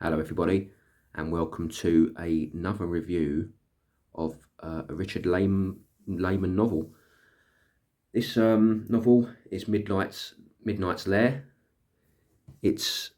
Hello everybody, and welcome to another review of a Richard Laymon novel. This novel is Midnight's Lair. It's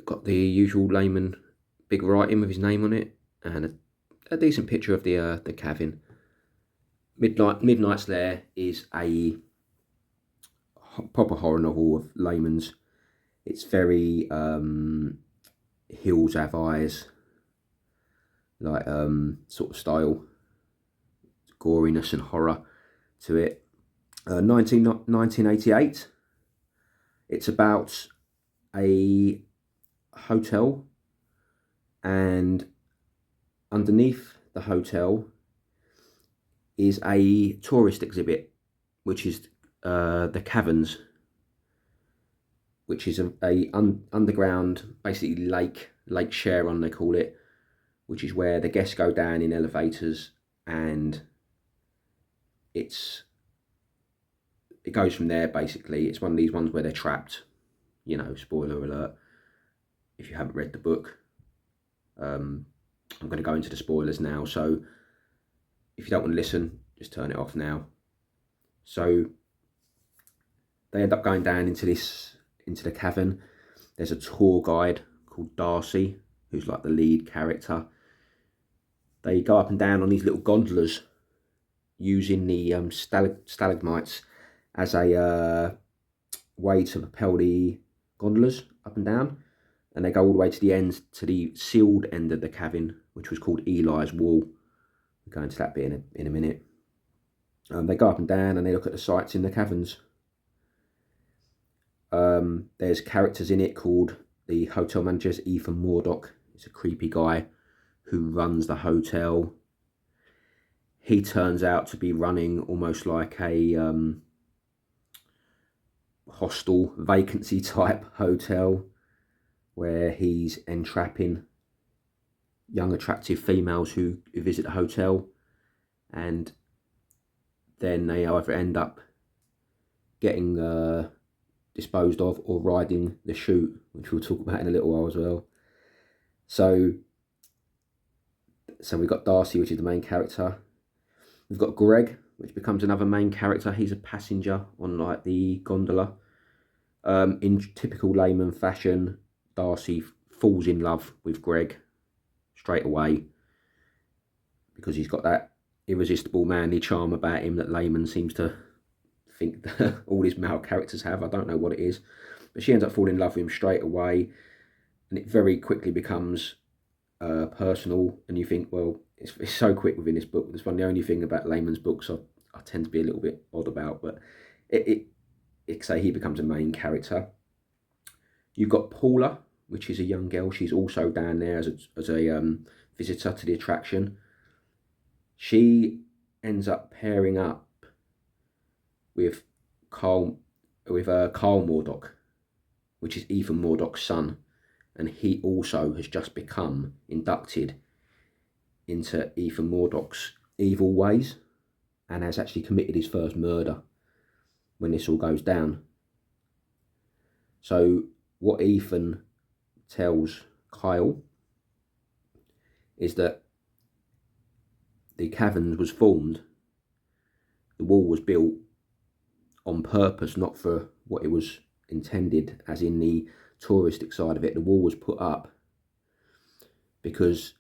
got the usual Laymon big writing with his name on it, and a decent picture of the cabin. Midnight's Lair is a proper horror novel of Laymon's. It's very Hills Have Eyes, like sort of style, goriness and horror to it. 1988. It's about a hotel, and underneath the hotel is a tourist exhibit, which is the caverns, which is a underground, basically Lake Sharon they call it, which is where the guests go down in elevators, and it goes from there. Basically, it's one of these ones where they're trapped. You know, spoiler alert if you haven't read the book. I'm going to go into the spoilers now, so if you don't want to listen, just turn it off now. So they end up going down into the cavern. There's a tour guide called Darcy, who's like the lead character. They go up and down on these little gondolas, using the stalagmites as a way to propel the gondolas up and down, and they go all the way to the end, to the sealed end of the cabin, which was called Eli's Wall. We'll go into that bit in a minute. They go up and down and they look at the sights in the caverns. There's characters in it called the hotel manager's Ethan Mordocks. He's a creepy guy who runs the hotel. He turns out to be running almost like a hostel vacancy type hotel, where he's entrapping young attractive females who visit the hotel, and then they either end up getting disposed of or riding the chute, which we'll talk about in a little while as well. So we've got Darcy, which is the main character. We've got Greg, which becomes another main character. He's a passenger on like the gondola. In typical Laymon fashion, Darcy falls in love with Greg straight away, because he's got that irresistible manly charm about him that Laymon seems to think that all his male characters have. I don't know what it is, but she ends up falling in love with him straight away, and it very quickly becomes personal. And you think, well, it's so quick within this book. It's one of the only thing about Laymon's books I tend to be a little bit odd about, but it say he becomes a main character. You've got Paula, which is a young girl. She's also down there as a visitor to the attraction. She ends up pairing up with Carl Mordocks, which is Ethan Mordocks' son, and he also has just become inducted into Ethan Mordocks' evil ways, and has actually committed his first murder when this all goes down. So what Ethan tells Kyle is that the caverns was formed, the wall was built on purpose, not for what it was intended, as in the touristic side of it. The wall was put up because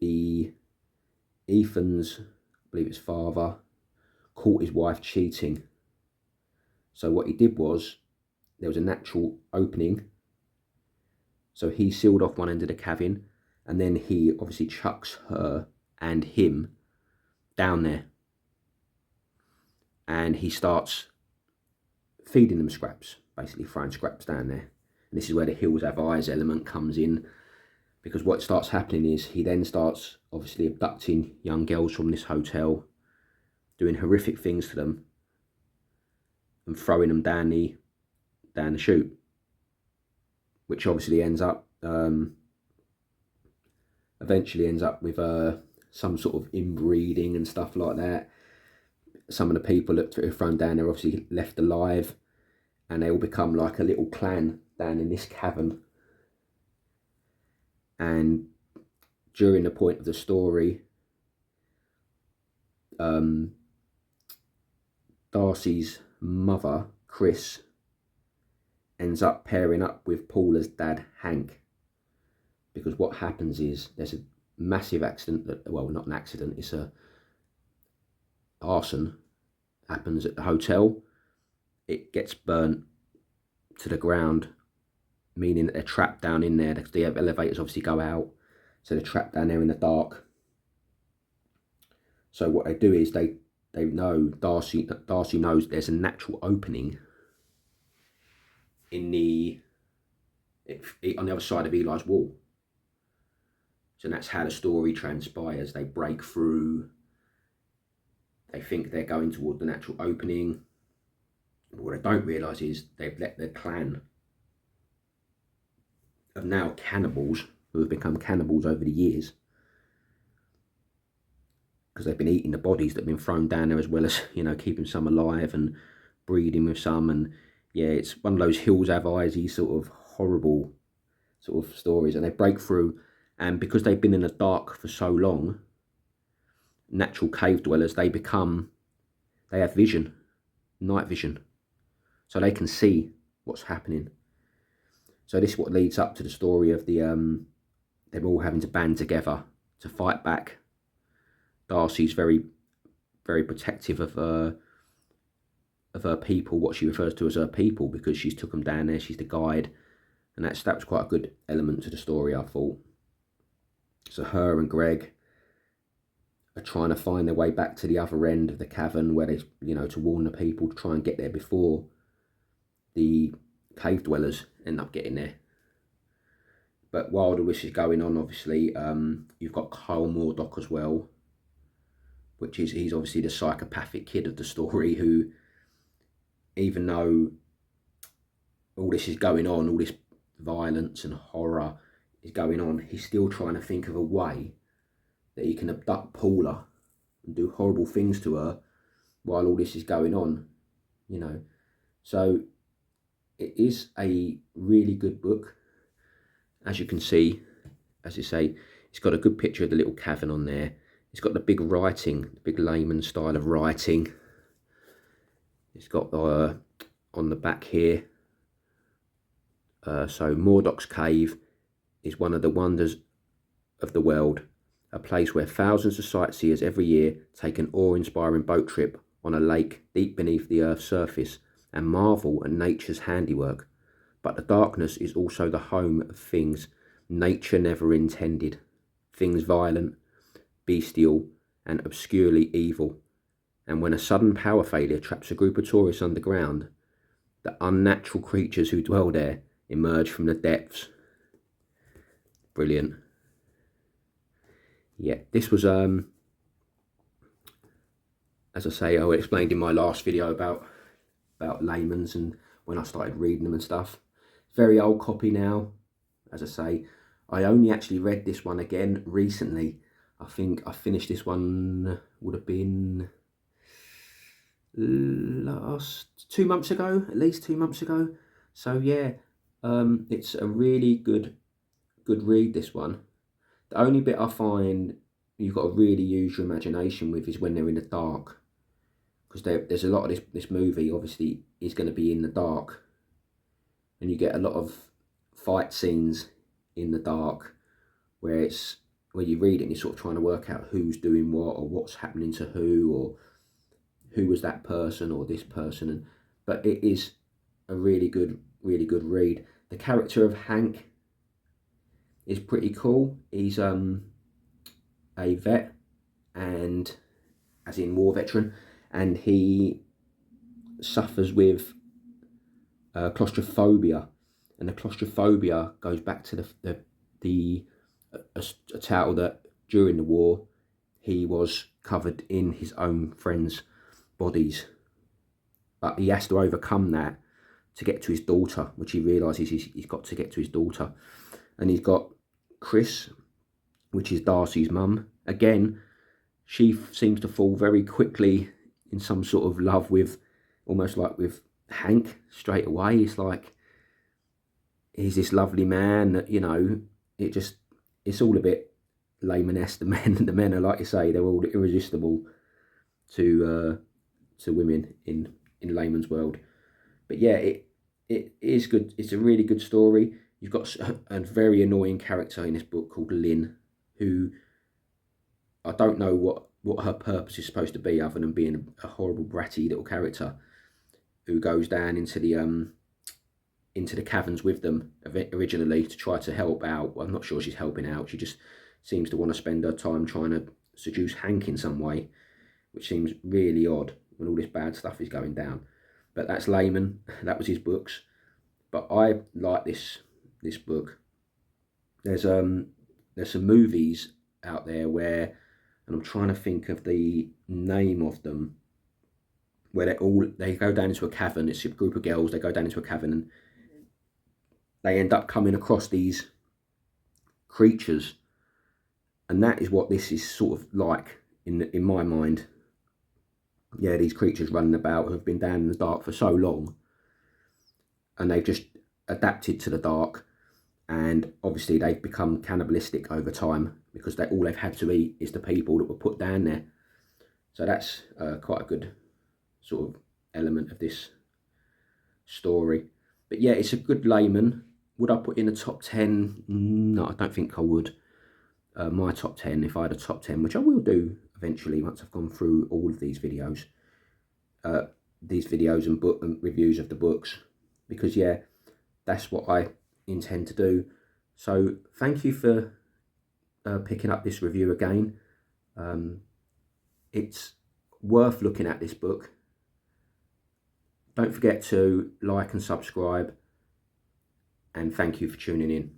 Ethan's, I believe his father, caught his wife cheating. So what he did was, there was a natural opening, so he sealed off one end of the cabin, and then he obviously chucks her and him down there, and he starts feeding them scraps, basically throwing scraps down there. And this is where the Hills Have Eyes element comes in, because what starts happening is he then starts obviously abducting young girls from this hotel, doing horrific things to them, and throwing them down the chute, which obviously eventually ends up with some sort of inbreeding and stuff like that. Some of the people that are thrown down there obviously left alive, and they all become like a little clan down in this cavern. And during the point of the story, Darcy's mother, Chris, ends up pairing up with Paula's dad, Hank, because what happens is there's a massive accident that, well, not an accident, it's a arson happens at the hotel. It gets burnt to the ground, meaning that they're trapped down in there. The elevators obviously go out, so they're trapped down there in the dark. So what they do is they know, Darcy knows there's a natural opening in on the other side of Eli's wall. So that's how the story transpires. They break through. They think they're going toward the natural opening. But what they don't realise is they've let their clan of now cannibals, who have become cannibals over the years, because they've been eating the bodies that have been thrown down there, as well as, you know, keeping some alive and breeding with some. And yeah, it's one of those hills have eyes sort of horrible sort of stories. And they break through, and because they've been in the dark for so long, natural cave dwellers, they have vision, night vision, so they can see what's happening. So this is what leads up to the story of them all having to band together to fight back. Darcy's very, very protective of her people, what she refers to as her people, because she's took them down there, she's the guide, and that was quite a good element to the story, I thought. So her and Greg are trying to find their way back to the other end of the cavern, where they, you know, to warn the people to try and get there before the cave dwellers end up getting there. But while all this is going on, obviously, you've got Kyle Mordock as well, which is, he's obviously the psychopathic kid of the story, who, even though all this is going on, all this violence and horror is going on, he's still trying to think of a way that he can abduct Paula and do horrible things to her while all this is going on, you know. So it is a really good book. As you can see, as I say, it's got a good picture of the little cavern on there. It's got the big writing, the big Laymon style of writing. It's got on the back here. So Mordocks Cave is one of the wonders of the world, a place where thousands of sightseers every year take an awe-inspiring boat trip on a lake deep beneath the Earth's surface and marvel at nature's handiwork. But the darkness is also the home of things nature never intended, things violent, bestial, and obscurely evil. And when a sudden power failure traps a group of tourists underground, the unnatural creatures who dwell there emerge from the depths. Brilliant. Yeah, this was, as I say, I explained in my last video about Laymon's and when I started reading them and stuff. Very old copy now. As I say, I only actually read this one again recently. I think I finished this one, would have been last 2 months ago, at least 2 months ago. So yeah, it's a really good read, this one. The only bit I find you've got to really use your imagination with is when they're in the dark, because there's a lot of this movie obviously is going to be in the dark, and you get a lot of fight scenes in the dark where you read it and you're sort of trying to work out who's doing what, or what's happening to who, or who was that person or this person. But it is a really good read. The character of Hank is pretty cool. He's a vet, and as in war veteran, and he suffers with claustrophobia, and the claustrophobia goes back to a tale that during the war he was covered in his own friends' bodies, but he has to overcome that to get to his daughter, which he realises he's got to get to his daughter. And he's got Chris, which is Darcy's mum. Again, she seems to fall very quickly in some sort of love with, almost like with Hank straight away. It's like, he's this lovely man that, you know, it just, it's all a bit Layman-esque. The men are, like you say, they're all irresistible to women in Layman's world. But yeah, it is good. It's a really good story. You've got a very annoying character in this book called Lynn, who I don't know what her purpose is supposed to be other than being a horrible bratty little character who goes down into the caverns with them originally to try to help out. Well, I'm not sure she's helping out. She just seems to want to spend her time trying to seduce Hank in some way, which seems really odd when all this bad stuff is going down. But that's Laymon. That was his books. But I like this book. There's some movies out there where, and I'm trying to think of the name of them, where they go down into a cavern. It's a group of girls. They go down into a cavern and they end up coming across these creatures, and that is what this is sort of like in my mind. Yeah, these creatures running about who have been down in the dark for so long, and they've just adapted to the dark, and obviously they've become cannibalistic over time because all they've had to eat is the people that were put down there. So that's quite a good sort of element of this story. But yeah, it's a good Laymon. Would I put in a top 10? No, I don't think I would. My top 10, if I had a top 10, which I will do eventually once I've gone through all of these videos and book and reviews of the books, because yeah, that's what I intend to do. So thank you for picking up this review again. It's worth looking at, this book. Don't forget to like and subscribe, and thank you for tuning in.